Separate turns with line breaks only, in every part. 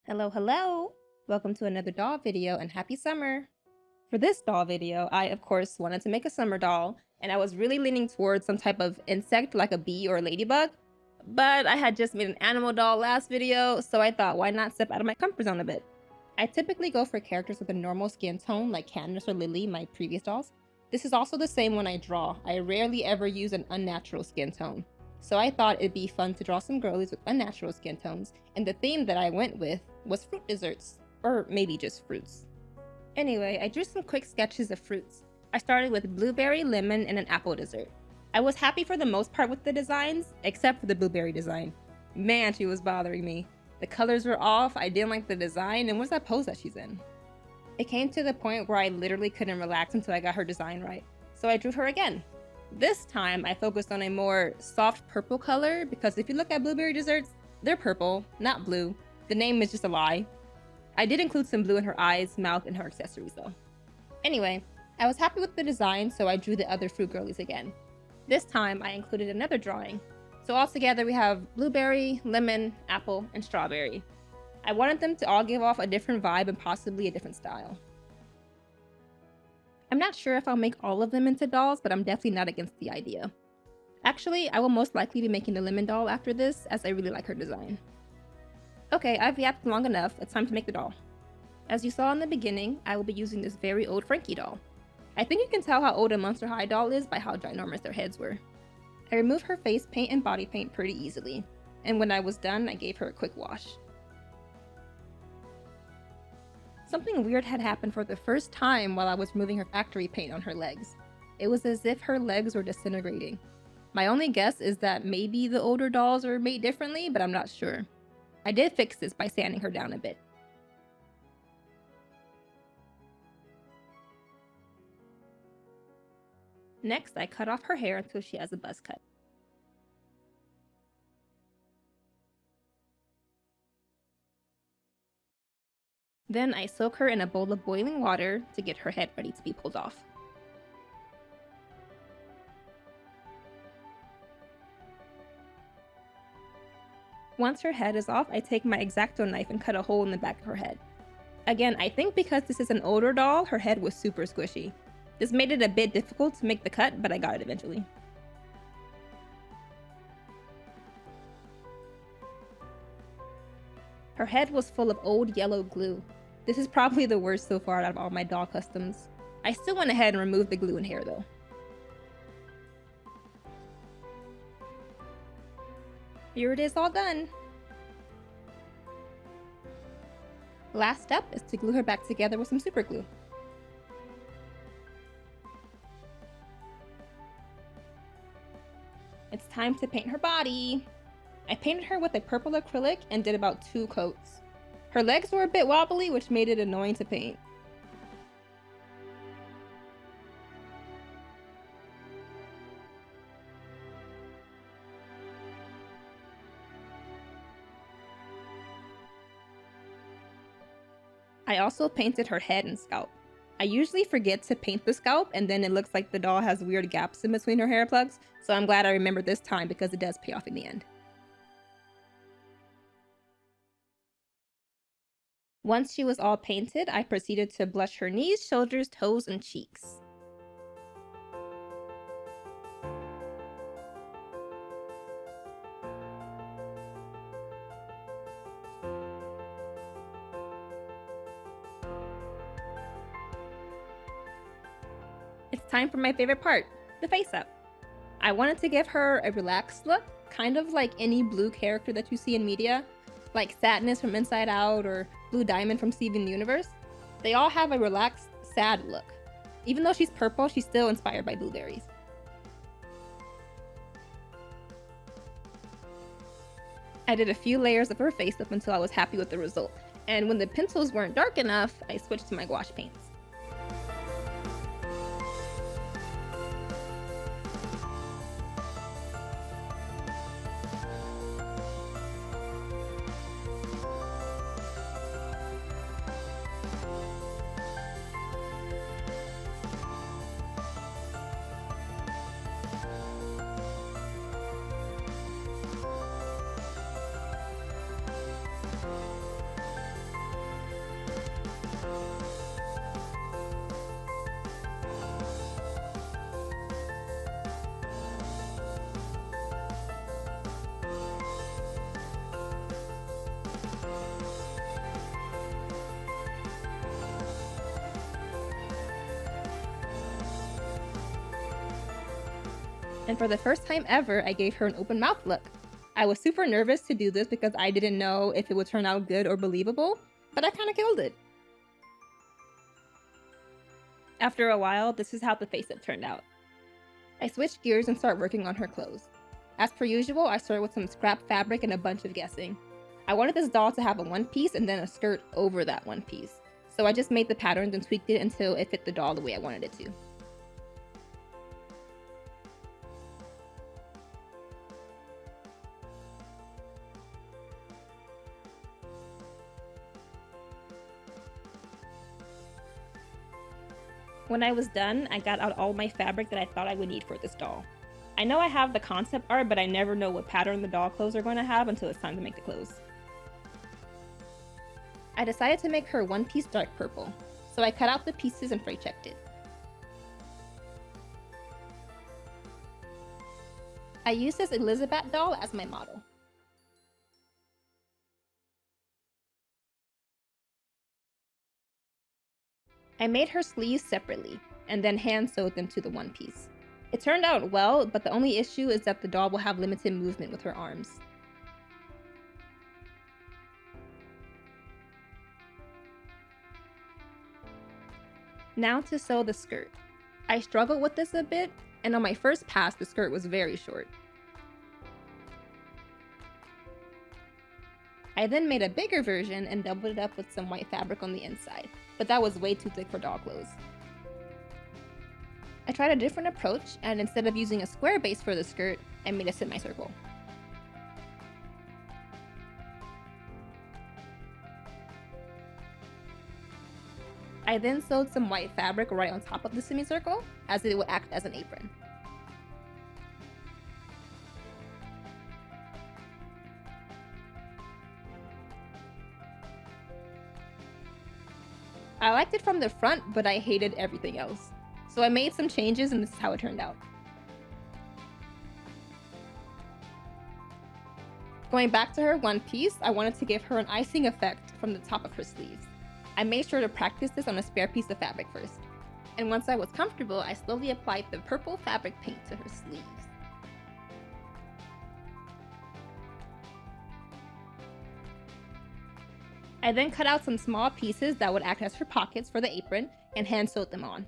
Hello, hello! Welcome to another doll video and happy summer! For this doll video, I of course wanted to make a summer doll, and I was really leaning towards some type of insect like a bee or a ladybug, but I had just made an animal doll last video, so I thought why not step out of my comfort zone a bit. I typically go for characters with a normal skin tone like Candace or Lily, my previous dolls. This is also the same when I draw. I rarely ever use an unnatural skin tone. So I thought it'd be fun to draw some girlies with unnatural skin tones, and the theme that I went with was fruit desserts, or maybe just fruits. Anyway, I drew some quick sketches of fruits. I started with blueberry, lemon, and an apple dessert. I was happy for the most part with the designs, except for the blueberry design. Man, she was bothering me. The colors were off, I didn't like the design, and what's that pose that she's in? It came to the point where I literally couldn't relax until I got her design right, so I drew her again. This time, I focused on a more soft purple color because if you look at blueberry desserts, they're purple, not blue. The name is just a lie. I did include some blue in her eyes, mouth, and her accessories though. Anyway, I was happy with the design, so I drew the other fruit girlies again. This time, I included another drawing. So altogether, we have blueberry, lemon, apple, and strawberry. I wanted them to all give off a different vibe and possibly a different style. I'm not sure if I'll make all of them into dolls, but I'm definitely not against the idea. Actually, I will most likely be making the lemon doll after this, as I really like her design. Okay, I've yapped long enough, it's time to make the doll. As you saw in the beginning, I will be using this very old Frankie doll. I think you can tell how old a Monster High doll is by how ginormous their heads were. I removed her face paint and body paint pretty easily, and when I was done, I gave her a quick wash. Something weird had happened for the first time while I was removing her factory paint on her legs. It was as if her legs were disintegrating. My only guess is that maybe the older dolls were made differently, but I'm not sure. I did fix this by sanding her down a bit. Next, I cut off her hair until she has a buzz cut. Then I soak her in a bowl of boiling water to get her head ready to be pulled off. Once her head is off, I take my X-Acto knife and cut a hole in the back of her head. Again, I think because this is an older doll, her head was super squishy. This made it a bit difficult to make the cut, but I got it eventually. Her head was full of old yellow glue. This is probably the worst so far out of all my doll customs. I still went ahead and removed the glue and hair though. Here it is all done. Last step is to glue her back together with some super glue. It's time to paint her body. I painted her with a purple acrylic and did about 2 coats. Her legs were a bit wobbly, which made it annoying to paint. I also painted her head and scalp. I usually forget to paint the scalp and then it looks like the doll has weird gaps in between her hair plugs, so I'm glad I remembered this time because it does pay off in the end. Once she was all painted, I proceeded to blush her knees, shoulders, toes, and cheeks. It's time for my favorite part, the face up. I wanted to give her a relaxed look, kind of like any blue character that you see in media, like Sadness from Inside Out or Blue Diamond from Steven Universe. They all have a relaxed, sad look. Even though she's purple, she's still inspired by blueberries. I did a few layers of her face up until I was happy with the result, and when the pencils weren't dark enough, I switched to my gouache paints. And for the first time ever, I gave her an open mouth look. I was super nervous to do this because I didn't know if it would turn out good or believable, but I kinda killed it. After a while, this is how the face-up turned out. I switched gears and started working on her clothes. As per usual, I started with some scrap fabric and a bunch of guessing. I wanted this doll to have a one piece and then a skirt over that one piece, so I just made the patterns and tweaked it until it fit the doll the way I wanted it to. When I was done, I got out all my fabric that I thought I would need for this doll. I know I have the concept art, but I never know what pattern the doll clothes are going to have until it's time to make the clothes. I decided to make her one piece dark purple, so I cut out the pieces and freight checked it. I used this Elizabeth doll as my model. I made her sleeves separately, and then hand sewed them to the one piece. It turned out well, but the only issue is that the doll will have limited movement with her arms. Now to sew the skirt. I struggled with this a bit, and on my first pass the skirt was very short. I then made a bigger version and doubled it up with some white fabric on the inside, but that was way too thick for doll clothes. I tried a different approach, and instead of using a square base for the skirt, I made a semicircle. I then sewed some white fabric right on top of the semicircle, as it would act as an apron. I liked it from the front, but I hated everything else. So I made some changes and this is how it turned out. Going back to her one piece, I wanted to give her an icing effect from the top of her sleeves. I made sure to practice this on a spare piece of fabric first. And once I was comfortable, I slowly applied the purple fabric paint to her sleeves. I then cut out some small pieces that would act as her pockets for the apron and hand sewed them on.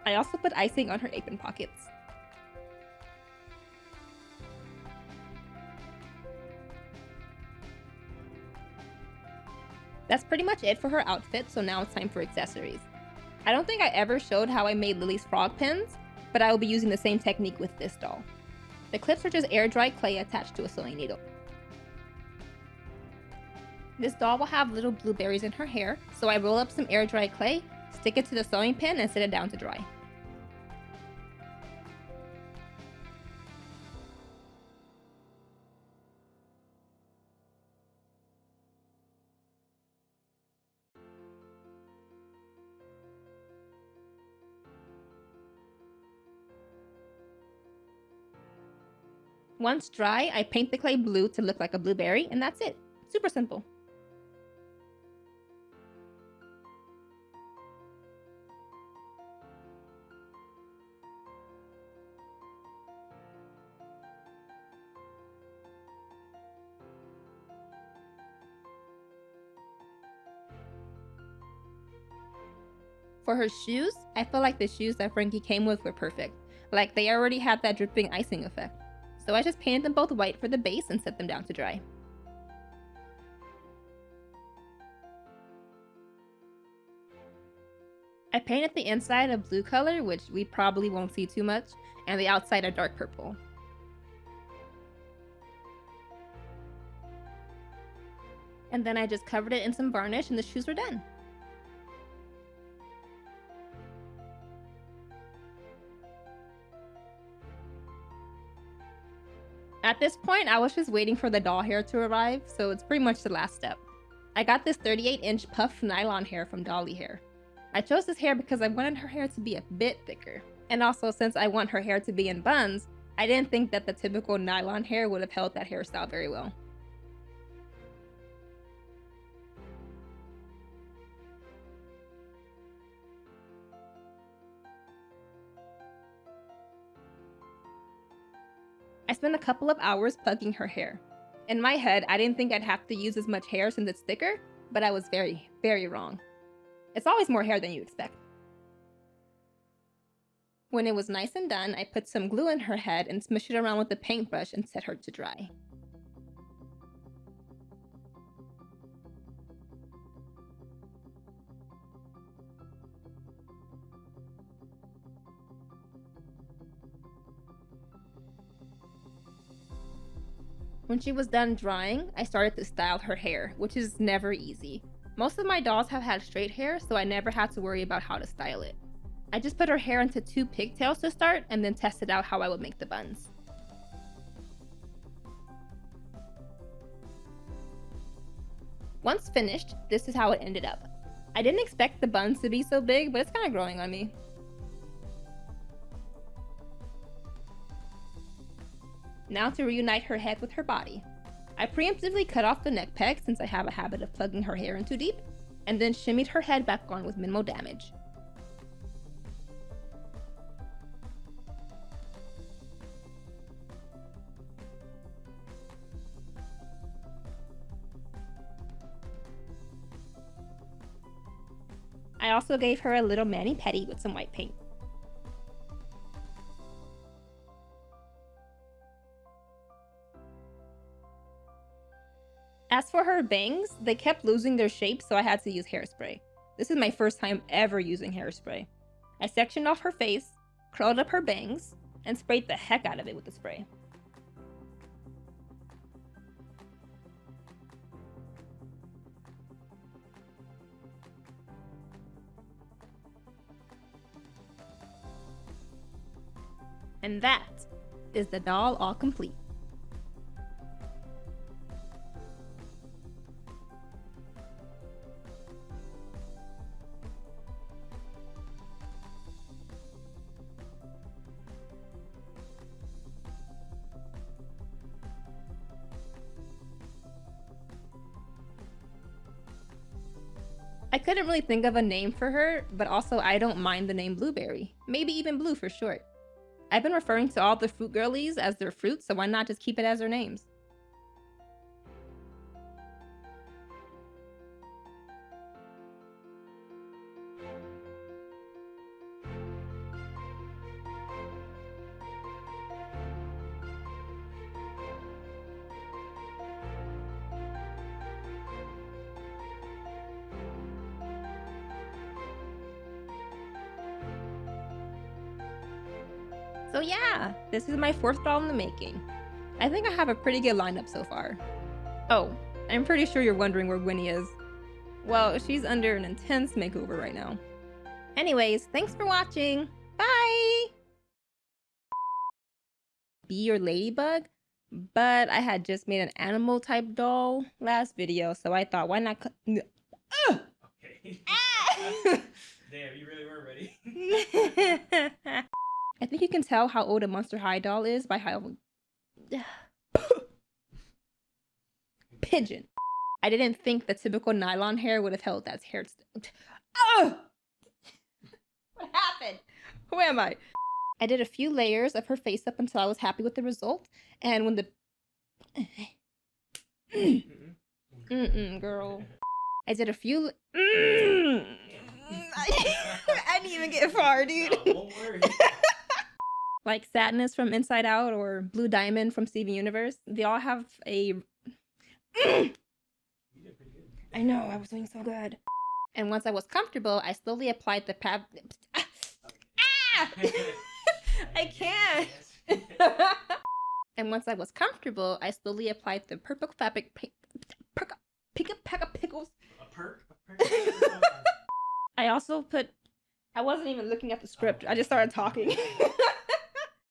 I also put icing on her apron pockets. That's pretty much it for her outfit, so now it's time for accessories. I don't think I ever showed how I made Lily's frog pins, but I will be using the same technique with this doll. The clips are just air-dried clay attached to a sewing needle. This doll will have little blueberries in her hair, so I roll up some air-dried clay, stick it to the sewing pin, and set it down to dry. Once dry, I paint the clay blue to look like a blueberry, and that's it. Super simple. For her shoes, I felt like the shoes that Frankie came with were perfect. Like they already had that dripping icing effect. So I just painted them both white for the base and set them down to dry. I painted the inside a blue color, which we probably won't see too much, and the outside a dark purple. And then I just covered it in some varnish and the shoes were done. At this point, I was just waiting for the doll hair to arrive, so it's pretty much the last step. I got this 38-inch puff nylon hair from Dolly Hair. I chose this hair because I wanted her hair to be a bit thicker. And also, since I want her hair to be in buns, I didn't think that the typical nylon hair would have held that hairstyle very well. I spent a couple of hours plugging her hair. In my head, I didn't think I'd have to use as much hair since it's thicker, but I was very, very wrong. It's always more hair than you expect. When it was nice and done, I put some glue in her head and smushed it around with a paintbrush and set her to dry. When she was done drying, I started to style her hair, which is never easy. Most of my dolls have had straight hair, so I never had to worry about how to style it. I just put her hair into 2 pigtails to start and then tested out how I would make the buns. Once finished, this is how it ended up. I didn't expect the buns to be so big, but it's kind of growing on me. Now to reunite her head with her body. I preemptively cut off the neck peg since I have a habit of plugging her hair in too deep, and then shimmied her head back on with minimal damage. I also gave her a little mani-pedi with some white paint. As for her bangs, they kept losing their shape, so I had to use hairspray. This is my first time ever using hairspray. I sectioned off her face, curled up her bangs, and sprayed the heck out of it with the spray. And that is the doll all complete. I couldn't really think of a name for her, but also I don't mind the name Blueberry. Maybe even Blue for short. I've been referring to all the fruit girlies as their fruits, so why not just keep it as their names? So yeah, this is my 4th doll in the making. I think I have a pretty good lineup so far. Oh, I'm pretty sure you're wondering where Winnie is. Well, she's under an intense makeover right now. Anyways, thanks for watching. Bye! Bee or ladybug? But I had just made an animal type doll last video, so I thought, why not Okay.
Damn, you really were ready.
I think you can tell how old a Monster High doll is by how... Pigeon. I didn't think the typical nylon hair would have held that hair... What happened? Who am I? I did a few layers of her face up until I was happy with the result, and when the... girl. I did a few... I didn't even get far, dude.
No, won't worry.
Like Sadness from Inside Out or Blue Diamond from Steven Universe. They all have a...
You did pretty good.
I know, I was doing so good. And once I was comfortable, I slowly applied the I can't. And once I was comfortable, I slowly applied the purple fabric pickles.
A perk?
I also put... I wasn't even looking at the script. I just started talking.